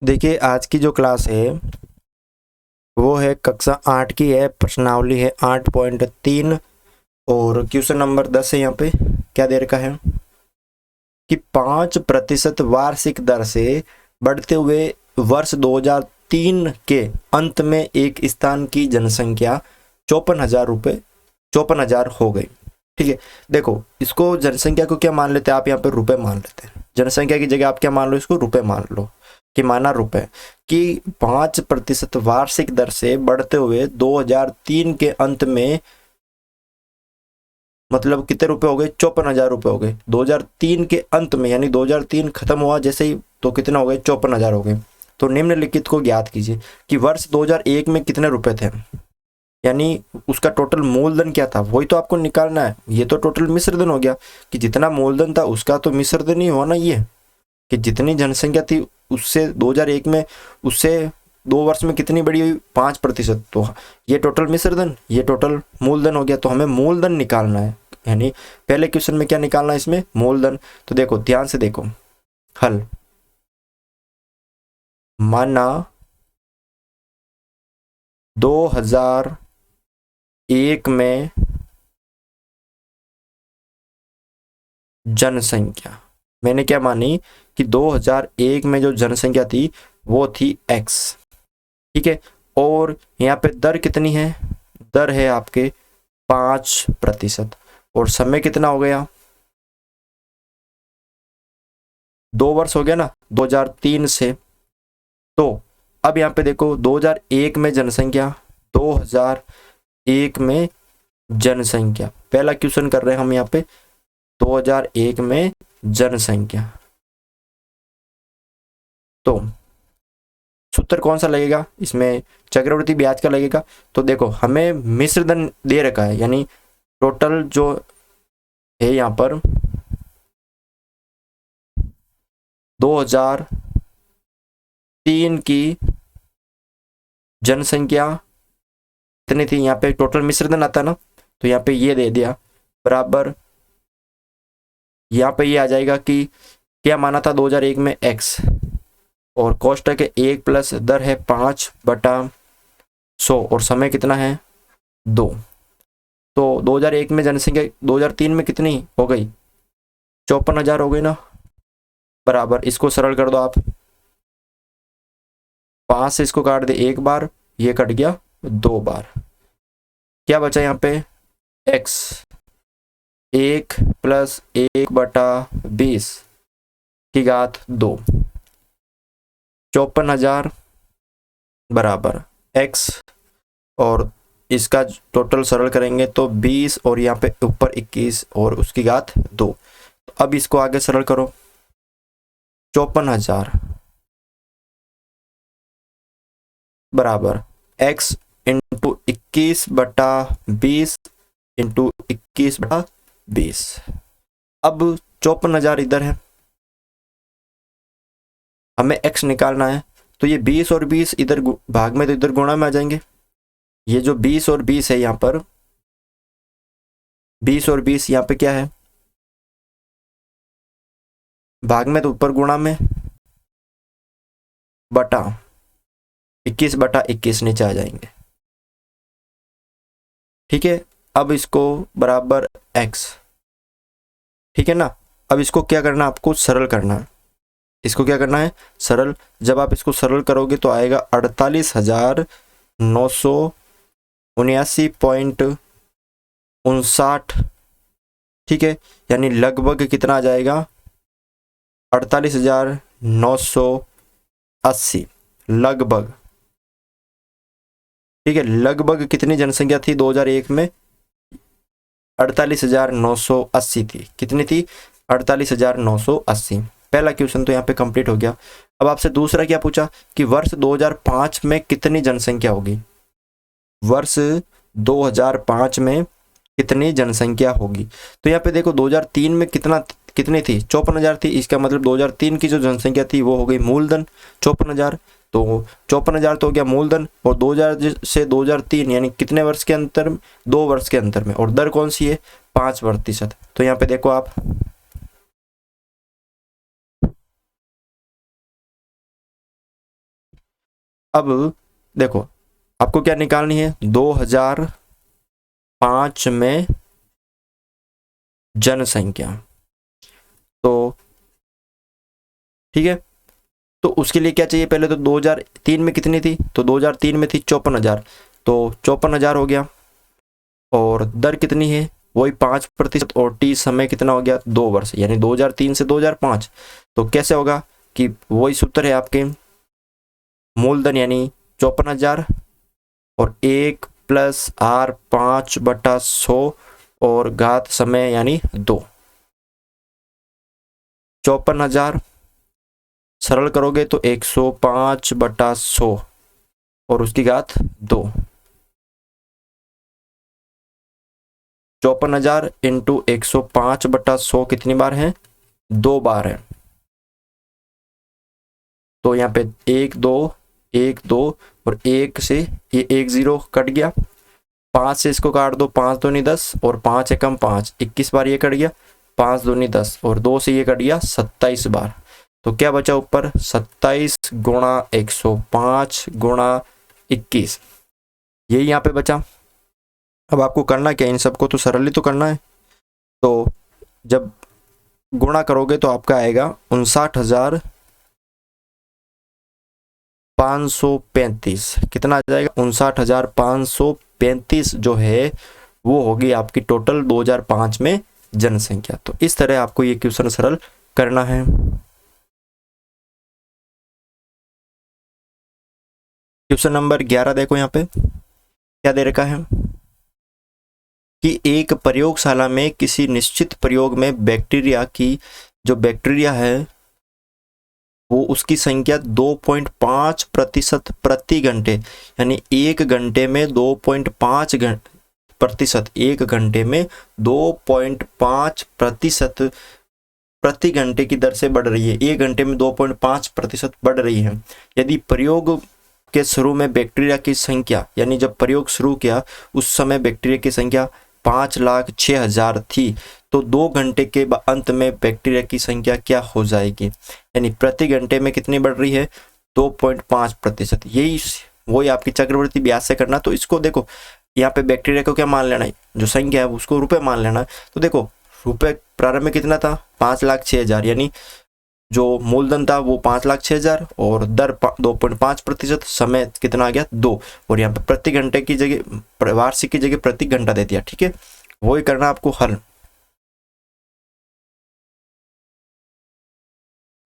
देखिए आज की जो क्लास है वो है कक्षा 8 की है। प्रश्नावली है 8.3 और क्वेश्चन नंबर 10 है। यहाँ पे क्या दे रखा है कि 5% वार्षिक दर से बढ़ते हुए वर्ष 2003 के अंत में एक स्थान की जनसंख्या 54,000 हो गई। ठीक है, देखो इसको जनसंख्या को क्या मान लेते हैं आप, यहाँ पे रुपए मान लेते हैं। जनसंख्या की जगह आप क्या मान लो, इसको रुपए मान लो कि माना रुपए कि 5% वार्षिक दर से बढ़ते हुए 2003 के अंत में मतलब कितने रुपए हो गए, 54,000 हो गए 2003 के अंत में, यानी 2003 खत्म हुआ जैसे ही तो कितना हो गए, 54,000 हो गए। तो निम्नलिखित को ज्ञात कीजिए कि वर्ष 2001 में कितने रुपए थे, यानी उसका टोटल मूलधन क्या था, वही तो आपको निकालना है। ये तो टोटल मिश्रधन हो गया कि जितना मूलधन था उसका तो मिश्रधन ही हुआ ना, ये कि जितनी जनसंख्या थी उससे 2001 में उससे 2 वर्ष में कितनी बढ़ी हुई, 5%। तो ये टोटल मिश्रधन, ये टोटल मूलधन हो गया। तो हमें मूलधन निकालना है, यानी पहले क्वेश्चन में क्या निकालना है, इसमें मूलधन। तो देखो ध्यान से देखो हल। माना 2001 में जनसंख्या, मैंने क्या मानी कि 2001 में जो जनसंख्या थी वो थी x। ठीक है, और यहाँ पे दर कितनी है, दर है आपके 5%। और समय कितना हो गया, 2 वर्ष हो गया ना 2003 से। तो अब यहाँ पे देखो 2001 में जनसंख्या, 2001 में जनसंख्या, पहला क्वेश्चन कर रहे हैं हम यहाँ पे 2001 में जनसंख्या। तो सूत्र कौन सा लगेगा इसमें, चक्रवृद्धि ब्याज का लगेगा। तो देखो हमें मिश्रधन दे रखा है, यानी टोटल जो है यहाँ पर 2003 की जनसंख्या कितनी थी, यहाँ पे टोटल मिश्रधन आता है ना, तो यहाँ पे ये दे दिया बराबर, यहाँ पे ये आ जाएगा कि क्या माना था 2001 में x, और कोष्टक है 1 प्लस दर है 5/100 और समय कितना है 2। तो 2001 में जनसंख्या 2003 में कितनी हो गई, 54,000 हो गई ना, बराबर इसको सरल कर दो आप, 5 से इसको काट दे एक बार, ये कट गया 2 बार, क्या बचा यहाँ पे x 1 प्लस 1/20 की घात 2, 54,000 बराबर x, और इसका टोटल सरल करेंगे तो 20 और यहाँ पे ऊपर 21 और उसकी घात 2। तो अब इसको आगे सरल करो, 54,000 बराबर x इंटू 21/20 इंटू 21/20। अब 54,000 इधर है, हमें x निकालना है, तो ये 20 और 20 इधर भाग में तो इधर गुणा में आ जाएंगे। ये जो 20 और 20 है यहाँ पर, 20 और 20 यहाँ पे क्या है, भाग में तो ऊपर गुणा में, बटा 21/21 नीचे आ जाएंगे। ठीक है, अब इसको बराबर x, ठीक है ना। अब इसको क्या करना, आपको सरल करना है, इसको क्या करना है सरल। जब आप इसको सरल करोगे तो आएगा 48,979.59। ठीक है, यानी लगभग कितना आ जाएगा 48,980 लगभग। ठीक है, लगभग कितनी जनसंख्या थी 2001 में, 48,980 थी। कितनी थी, 48,980। पहला क्वेश्चन तो यहाँ पे कंप्लीट हो गया। अब आपसे दूसरा क्या पूछा कि वर्ष 2005 में कितनी जनसंख्या होगी, वर्ष 2005 में कितनी जनसंख्या होगी। तो यहाँ पे देखो 2003 में कितनी थी, 54,000 थी। इसका मतलब 2003 की जो जनसंख्या थी वो हो गई मूलधन 54,000। तो 54,000 तो हो गया मूलधन, और 2000 से 2003 यानी कितने वर्ष के अंतर, 2 वर्ष के अंतर में, और दर कौन सी है 5%। तो यहाँ पे देखो आप अब देखो आपको क्या निकालनी है, 2005 में जनसंख्या। तो ठीक है, तो उसके लिए क्या चाहिए, पहले तो 2003 में कितनी थी, तो 2003 में थी 54,000, तो 54,000 हो गया। और दर कितनी है, वही 5%, और टी समय कितना हो गया, 2 वर्ष, यानी 2003 से 2005। तो कैसे होगा कि वही सूत्र है आपके, मूलधन यानी 54,000 और 1 प्लस आर 5/100 और घात समय यानी 2। 54,000 सरल करोगे तो 105/100 और उसकी घात 2। 54,000 इंटू 105/100 कितनी बार है, 2 बार है। तो यहाँ पे 1 2 1 2 और 1 से ये 1 0 कट गया, 5 से इसको काट दो, 5 दूनी 10 और 5 एकम 5, 21 बार ये कट गया, 5 दूनी 10 और 2 से ये कट गया 27 बार। तो क्या बचा ऊपर, 27 गुणा 105 गुणा 21, यही यहाँ पे बचा। अब आपको करना क्या, इन सबको तो सरल ही तो करना है। तो जब गुणा करोगे तो आपका आएगा 59,535। कितना आ जाएगा, 59,535 जो है वो होगी आपकी टोटल 2005 में जनसंख्या। तो इस तरह आपको ये क्वेश्चन सरल करना है। क्वेश्चन नंबर 11 देखो, यहाँ पे क्या दे रखा है कि एक प्रयोगशाला में किसी निश्चित प्रयोग में बैक्टीरिया की जो बैक्टीरिया है वो उसकी संख्या 2.5% प्रति घंटे, यानी 1 घंटे में 2.5%, 1 घंटे में 2.5% प्रति घंटे की दर से बढ़ रही है। 1 घंटे में 2.5% बढ़ रही है। यदि प्रयोग के शुरू में बैक्टीरिया की संख्या, यानी जब प्रयोग शुरू किया उस समय बैक्टीरिया की संख्या 5,06,000 थी, तो 2 घंटे के अंत में बैक्टीरिया की संख्या क्या हो जाएगी, यानी प्रति घंटे में कितनी बढ़ रही है, 2.5%। यही वही आपकी चक्रवर्ती ब्याज से करना। तो इसको देखो, यहाँ पे बैक्टीरिया को क्या मान लेना है, जो संख्या है उसको रुपए मान लेना है। तो देखो रुपए प्रारंभ में कितना था, 5,06,000, यानी जो मूलधन था वो 5,06,000 और दर 2.5%, समय कितना आ गया 2, और यहाँ पे प्रति घंटे की जगह, वार्षिक की जगह प्रति घंटा दे दिया। ठीक है, वही करना आपको हल।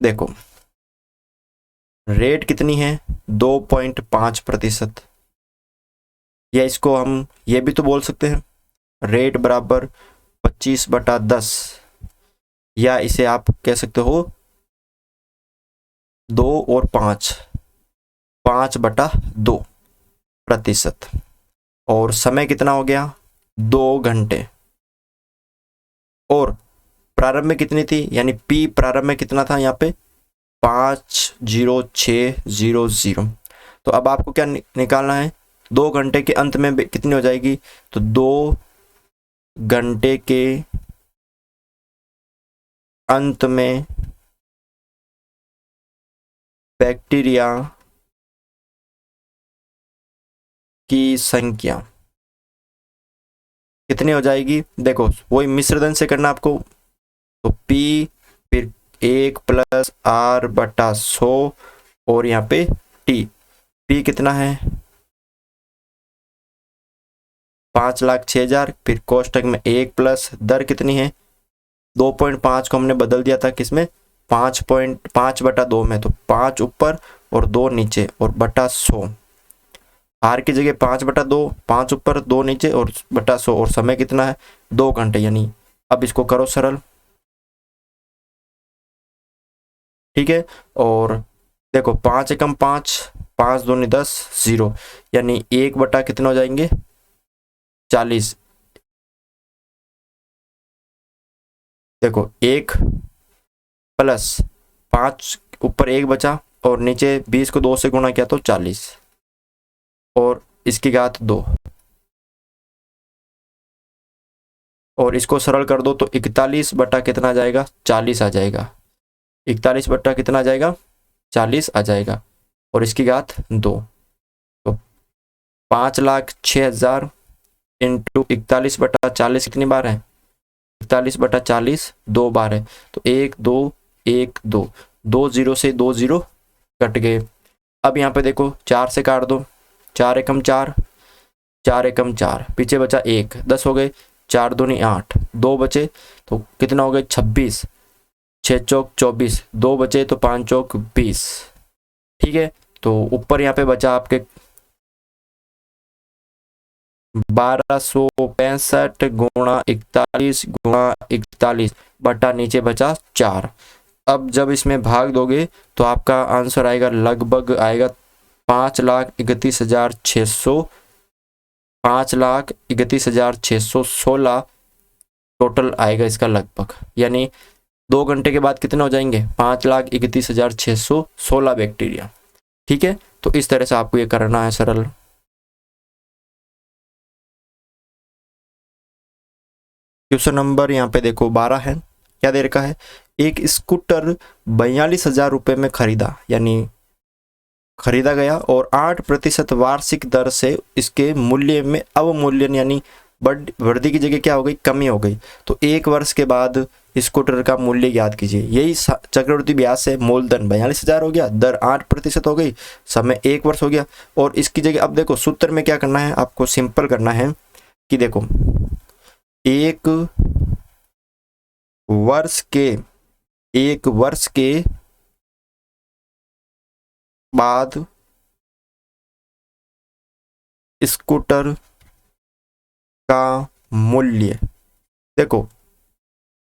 देखो रेट कितनी है, 2.5%, या इसको हम ये भी तो बोल सकते हैं रेट बराबर 25/10, या इसे आप कह सकते हो 2 और 5, 5/2%। और समय कितना हो गया, 2 घंटे। और प्रारंभ में कितनी थी, यानी पी प्रारंभ में कितना था यहाँ पे 5,06,00। तो अब आपको क्या निकालना है, 2 घंटे के अंत में कितनी हो जाएगी, तो 2 घंटे के अंत में बैक्टीरिया की संख्या कितनी हो जाएगी। देखो वही मिश्रधन से करना आपको, तो P फिर 1 प्लस R/100 और यहाँ पे T। P कितना है 5,06,000, फिर कोष्टक में 1 प्लस दर कितनी है 2.5 को हमने बदल दिया था किसमें 5.5/2 में, तो 5 ऊपर और 2 नीचे और बटा 100। आर की जगह 5/2, 5 ऊपर 2 नीचे और बटा 100, और समय कितना है 2 घंटे, यानी अब इसको करो सरल। ठीक है, और देखो 5 एकम 5, 5 दूनी 10, 0, यानी 1 बटा कितना हो जाएंगे 40। देखो 1 प्लस 5 ऊपर 1 बचा और नीचे 20 को 2 से गुणा किया तो 40, और इसकी घात 2, और इसको सरल कर दो तो 41 बटा कितना आ जाएगा 40 आ जाएगा। 41 बटा कितना आ जाएगा 40 आ जाएगा, और इसकी घात 2। 5,06,000 इंटू 41/40 कितनी बार है? 41/40 2 बार है, तो 1 2 1 2, 2 जीरो से 2 जीरो कट गए। अब यहाँ पे देखो 4 से काट दो, 4 एकम 4, 4 एकम 4, पीछे बचा 1, 10 हो गए, 4 दूनी 8, 2 बचे तो कितना हो गए 26, 6 चौक 24, 2 बचे तो 5 चौक 20। ठीक है, तो ऊपर यहाँ पे बचा आपके 1265 गुणा 41 गुणा 41 बटा नीचे बचा 4। अब जब इसमें भाग दोगे तो आपका आंसर आएगा, लगभग आएगा 5,31,600, 5,31,616 टोटल आएगा इसका लगभग। यानी 2 घंटे के बाद कितने हो जाएंगे? 5,31,616 बैक्टीरिया। ठीक है, तो इस तरह से आपको ये करना है सरल। क्वेश्चन नंबर यहाँ पे देखो 12 है, क्या दे रखा है? एक स्कूटर 42,000 रुपये में खरीदा, यानी खरीदा गया और 8% वार्षिक दर से इसके मूल्य में अवमूल्यन यानी वृद्धि की जगह क्या हो गई? कमी हो गई। तो 1 वर्ष के बाद स्कूटर का मूल्य ज्ञात कीजिए। यही चक्रवृद्धि ब्याज से मूलधन 42,000 हो गया, दर 8% हो गई, समय 1 वर्ष हो गया। और इसकी जगह अब देखो सूत्र में क्या करना है, आपको सिंपल करना है कि देखो 1 वर्ष के बाद स्कूटर का मूल्य, देखो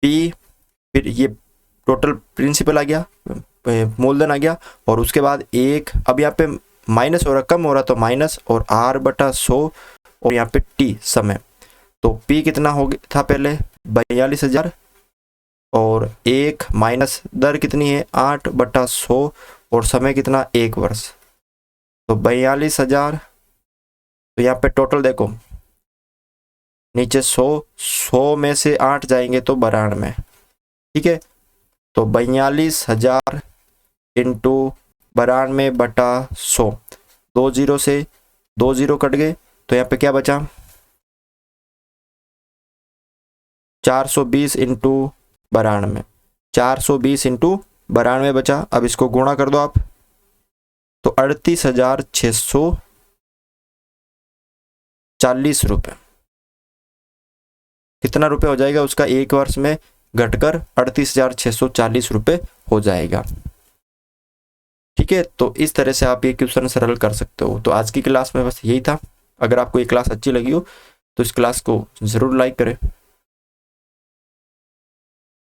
P, फिर ये टोटल प्रिंसिपल आ गया, मूलधन आ गया, और उसके बाद 1, अब यहाँ पे माइनस हो रहा, कम हो रहा तो माइनस, और R/100, और यहाँ पे T समय। तो P कितना हो गया था पहले? 42,000, और 1 माइनस दर कितनी है? 8/100, और समय कितना? 1 वर्ष। तो 42,000, तो यहाँ पे टोटल देखो नीचे 100 में से 8 जाएंगे तो 92। ठीक है, तो 42,000 इंटू 92/100, 2 जीरो से 2 जीरो कट गए, तो यहाँ पे क्या बचा? 420 इंटू 92, 420 इंटू 92 बचा। अब इसको गुणा कर दो आप, तो 38,640 रुपये। कितना रुपए हो जाएगा उसका? 1 वर्ष में घटकर 38,640 रुपये हो जाएगा। ठीक है, तो इस तरह से आप ये क्वेश्चन सरल कर सकते हो। तो आज की क्लास में बस यही था। अगर आपको ये क्लास अच्छी लगी हो तो इस क्लास को जरूर लाइक करें।